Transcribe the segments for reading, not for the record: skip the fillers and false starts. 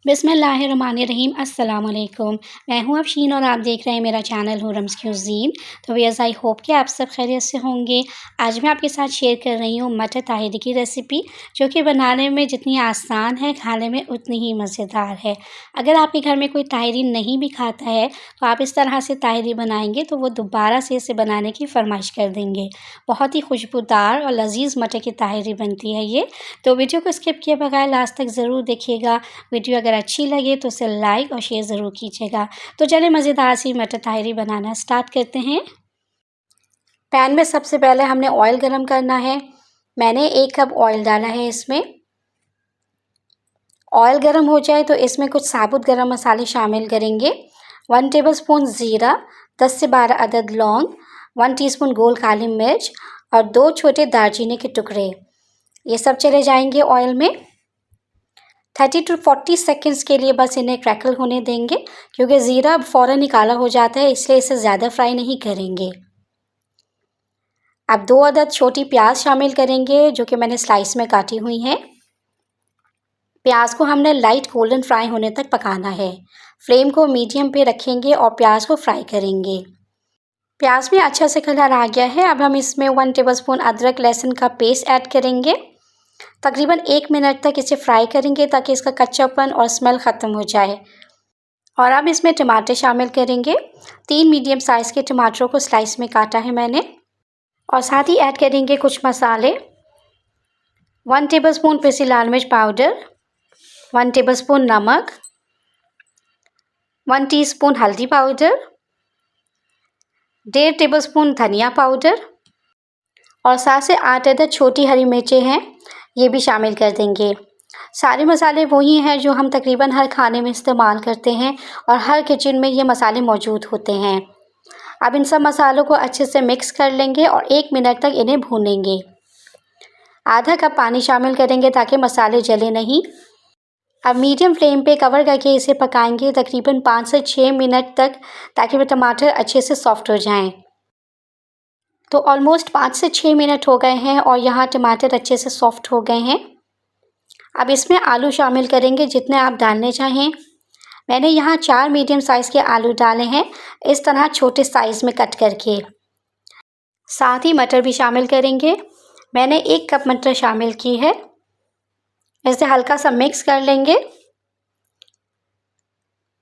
बिस्मिल्लाहिर्रहमानिर्रहीम अस्सलाम वालेकुम। मैं हूँ अफशीन और आप देख रहे हैं मेरा चैनल हुरम्स क्यूज़ीन। तो व्यूअर्स, आई होप कि आप सब खैरियत से होंगे। आज मैं आपके साथ शेयर कर रही हूँ मटर ताहिरी की रेसिपी, जो कि बनाने में जितनी आसान है खाने में उतनी ही मज़ेदार है। अगर आपके घर में कोई ताहिरी नहीं भी खाता है तो आप इस तरह से ताहिरी बनाएंगे तो वो दोबारा से इसे बनाने की फरमाइश कर देंगे। बहुत ही खुशबूदार और लजीज़ मटर की ताहिरी बनती है ये। तो वीडियो को स्किप किए बगैर लास्ट तक ज़रूर देखिएगा। वीडियो अगर अच्छी लगे तो उसे लाइक और शेयर ज़रूर कीजिएगा। तो चलिए मज़ेदार सी मटर ताहिरी बनाना स्टार्ट करते हैं। पैन में सबसे पहले हमने ऑयल गरम करना है। मैंने 1 कप ऑयल डाला है इसमें। ऑयल गरम हो जाए तो इसमें कुछ साबुत गरम मसाले शामिल करेंगे। 1 टेबलस्पून ज़ीरा, 10 से 12 अदद लौंग, 1 टीस्पून गोल काली मिर्च और 2 छोटे दालचीनी के टुकड़े। ये सब चले जाएंगे ऑयल में। 30 to 40 सेकेंड्स के लिए बस इन्हें क्रैकल होने देंगे, क्योंकि ज़ीरा फ़ौरन ही काला हो जाता है, इसलिए इसे ज़्यादा फ्राई नहीं करेंगे। अब 2 अदद छोटी प्याज शामिल करेंगे, जो कि मैंने स्लाइस में काटी हुई हैं। प्याज को हमने लाइट गोल्डन फ्राई होने तक पकाना है। फ्लेम को मीडियम पे रखेंगे और प्याज को फ्राई करेंगे। प्याज में अच्छा से कलर आ गया है। अब हम इसमें 1 टेबलस्पून अदरक लहसुन का पेस्ट ऐड करेंगे। तकरीबन 1 मिनट तक इसे फ्राई करेंगे ताकि इसका कच्चापन और स्मेल ख़त्म हो जाए। और अब इसमें टमाटर शामिल करेंगे। 3 मीडियम साइज़ के टमाटरों को स्लाइस में काटा है मैंने। और साथ ही ऐड करेंगे कुछ मसाले। 1 टेबलस्पून पिसी लाल मिर्च पाउडर, 1 टेबलस्पून नमक, 1 टीस्पून हल्दी पाउडर, 1.5 टेबलस्पून धनिया पाउडर और 7 से 8 अदद छोटी हरी मिर्चें हैं, ये भी शामिल कर देंगे। सारे मसाले वही हैं जो हम तकरीबन हर खाने में इस्तेमाल करते हैं और हर किचन में ये मसाले मौजूद होते हैं। अब इन सब मसालों को अच्छे से मिक्स कर लेंगे और 1 मिनट तक इन्हें भूनेंगे। आधा कप पानी शामिल करेंगे ताकि मसाले जले नहीं। अब मीडियम फ्लेम पे कवर करके इसे पकाएंगे तकरीबन 5 से 6 मिनट तक, ताकि वो टमाटर अच्छे से सॉफ्ट हो जाएं। तो ऑलमोस्ट 5 से 6 मिनट हो गए हैं और यहाँ टमाटर अच्छे से सॉफ्ट हो गए हैं। अब इसमें आलू शामिल करेंगे जितने आप डालने चाहें। मैंने यहाँ 4 मीडियम साइज़ के आलू डाले हैं, इस तरह छोटे साइज़ में कट करके। साथ ही मटर भी शामिल करेंगे। मैंने 1 कप मटर शामिल की है। इसे हल्का सा मिक्स कर लेंगे।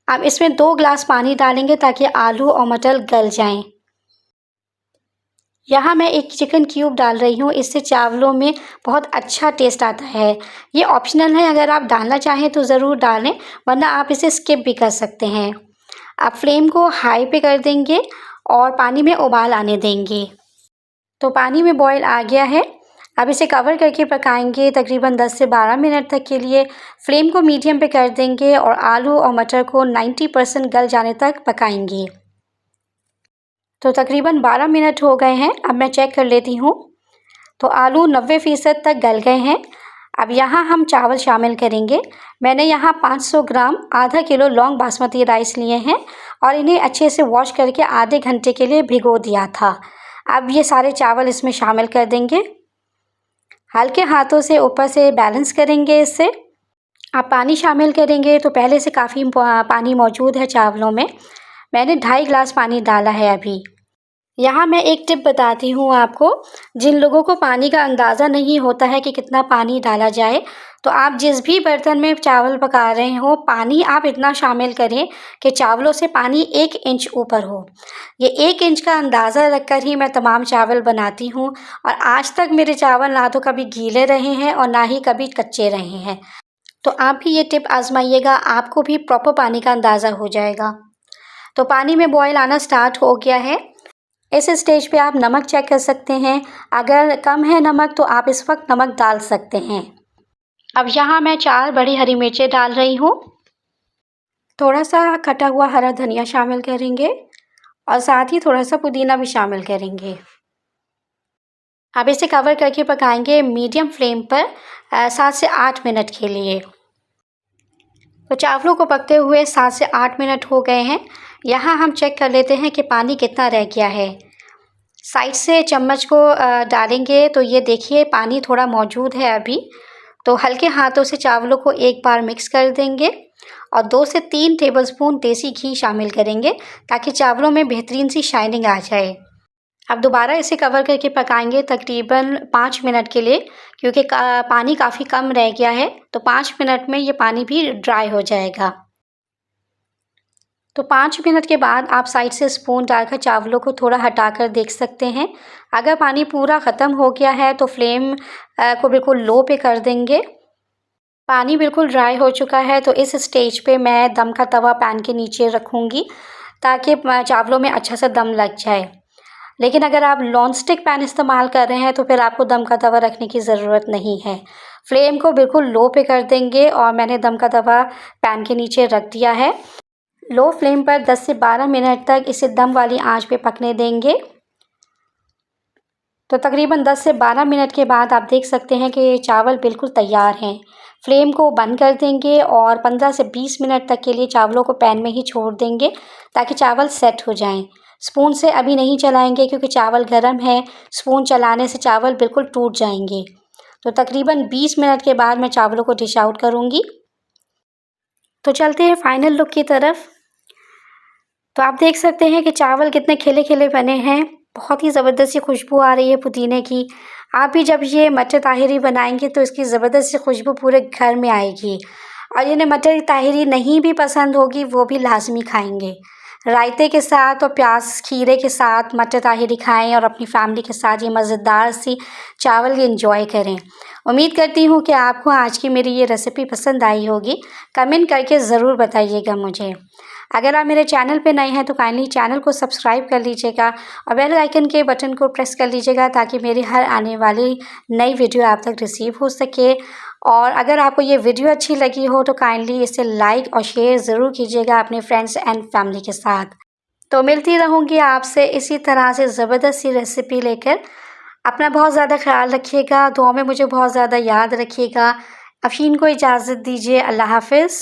अब इसमें 2 ग्लास पानी डालेंगे ताकि आलू और मटर गल जाएं। यहाँ मैं एक चिकन क्यूब डाल रही हूँ, इससे चावलों में बहुत अच्छा टेस्ट आता है। ये ऑप्शनल है, अगर आप डालना चाहें तो ज़रूर डालें, वरना आप इसे स्किप भी कर सकते हैं। अब फ्लेम को हाई पे कर देंगे और पानी में उबाल आने देंगे। तो पानी में बॉयल आ गया है। अब इसे कवर करके पकाएंगे तकरीबन 10 से 12 मिनट तक के लिए। फ्लेम को मीडियम पे कर देंगे और आलू और मटर को 90% गल जाने तक पकाएंगे। तो तकरीबन 12 मिनट हो गए हैं। अब मैं चेक कर लेती हूँ। तो आलू 90% तक गल गए हैं। अब यहाँ हम चावल शामिल करेंगे। मैंने यहाँ 500 ग्राम आधा किलो लॉन्ग बासमती राइस लिए हैं और इन्हें अच्छे से वॉश करके आधे घंटे के लिए भिगो दिया था। अब ये सारे चावल इसमें शामिल कर देंगे। हल्के हाथों से ऊपर से बैलेंस करेंगे इससे। आप पानी शामिल करेंगे तो पहले से काफ़ी पानी मौजूद है चावलों में। मैंने 2.5 ग्लास पानी डाला है अभी। यहाँ मैं एक टिप बताती हूँ आपको। जिन लोगों को पानी का अंदाज़ा नहीं होता है कि कितना पानी डाला जाए, तो आप जिस भी बर्तन में चावल पका रहे हो, पानी आप इतना शामिल करें कि चावलों से पानी 1 इंच ऊपर हो। ये 1 इंच का अंदाज़ा रखकर ही मैं तमाम चावल बनाती हूँ और आज तक मेरे चावल ना तो कभी गीले रहे हैं और ना ही कभी कच्चे रहे हैं। तो आप भी ये टिप आजमाइएगा, आपको भी प्रॉपर पानी का अंदाज़ा हो जाएगा। तो पानी में बॉयल आना स्टार्ट हो गया है। इस स्टेज पे आप नमक चेक कर सकते हैं। अगर कम है नमक तो आप इस वक्त नमक डाल सकते हैं। अब यहाँ मैं 4 बड़ी हरी मिर्चें डाल रही हूँ। थोड़ा सा कटा हुआ हरा धनिया शामिल करेंगे और साथ ही थोड़ा सा पुदीना भी शामिल करेंगे। अब इसे कवर करके पकाएंगे मीडियम फ्लेम पर 7 से 8 मिनट के लिए। तो चावलों को पकते हुए 7 से 8 मिनट हो गए हैं। यहाँ हम चेक कर लेते हैं कि पानी कितना रह गया है। साइड से चम्मच को डालेंगे तो ये देखिए पानी थोड़ा मौजूद है अभी। तो हल्के हाथों से चावलों को एक बार मिक्स कर देंगे और 2 से 3 टेबलस्पून देसी घी शामिल करेंगे ताकि चावलों में बेहतरीन सी शाइनिंग आ जाए। अब दोबारा इसे कवर करके पकाएंगे तकरीबन 5 मिनट के लिए, क्योंकि पानी काफ़ी कम रह गया है, तो 5 मिनट में ये पानी भी ड्राई हो जाएगा। तो 5 मिनट के बाद आप साइड से स्पून डालकर चावलों को थोड़ा हटाकर देख सकते हैं। अगर पानी पूरा ख़त्म हो गया है तो फ्लेम को बिल्कुल लो पे कर देंगे। पानी बिल्कुल ड्राई हो चुका है, तो इस स्टेज पे मैं दम का तवा पैन के नीचे रखूँगी ताकि चावलों में अच्छा सा दम लग जाए। लेकिन अगर आप नॉन स्टिक पैन इस्तेमाल कर रहे हैं तो फिर आपको दम का तवा रखने की ज़रूरत नहीं है। फ्लेम को बिल्कुल लो पे कर देंगे और मैंने दम का तवा पैन के नीचे रख दिया है। लो फ्लेम पर 10 से 12 मिनट तक इसे दम वाली आंच पे पकने देंगे। तो तकरीबन 10 से 12 मिनट के बाद आप देख सकते हैं कि चावल बिल्कुल तैयार हैं। फ्लेम को बंद कर देंगे और 15 से 20 मिनट तक के लिए चावलों को पैन में ही छोड़ देंगे ताकि चावल सेट हो जाएं। स्पून से अभी नहीं चलाएंगे क्योंकि चावल गर्म है, स्पून चलाने से चावल बिल्कुल टूट जाएंगे। तो तकरीबन 20 मिनट के बाद मैं चावलों को डिश आउट करूँगी। तो चलते हैं फाइनल लुक की तरफ। तो आप देख सकते हैं कि चावल कितने खिले खिले बने हैं, बहुत ही ज़बरदस्त सी खुशबू आ रही है पुदीने की। आप भी जब ये मटर ताहिरी बनाएंगे तो इसकी ज़बरदस्त सी खुशबू पूरे घर में आएगी, और जिन्हें मटर ताहिरी नहीं भी पसंद होगी वो भी लाजमी खाएंगे। रायते के साथ और प्याज खीरे के साथ मटर ताहिरी खाएं और अपनी फैमिली के साथ ये मज़ेदार सी चावल एंजॉय करें। उम्मीद करती हूँ कि आपको आज की मेरी ये रेसिपी पसंद आई होगी। कमेंट करके ज़रूर बताइएगा मुझे। अगर आप मेरे चैनल पे नए हैं तो काइंडली चैनल को सब्सक्राइब कर लीजिएगा और बेल आइकन के बटन को प्रेस कर लीजिएगा ताकि मेरी हर आने वाली नई वीडियो आप तक रिसीव हो सके। और अगर आपको ये वीडियो अच्छी लगी हो तो काइंडली इसे लाइक और शेयर ज़रूर कीजिएगा अपने फ्रेंड्स एंड फैमिली के साथ। तो मिलती रहूँगी आपसे इसी तरह से ज़बरदस्त सी रेसिपी लेकर। अपना बहुत ज़्यादा ख्याल रखिएगा, दुआ में मुझे बहुत ज़्यादा याद रखिएगा। अफ़ीन को इजाज़त दीजिए। अल्लाह हाफ़िज़।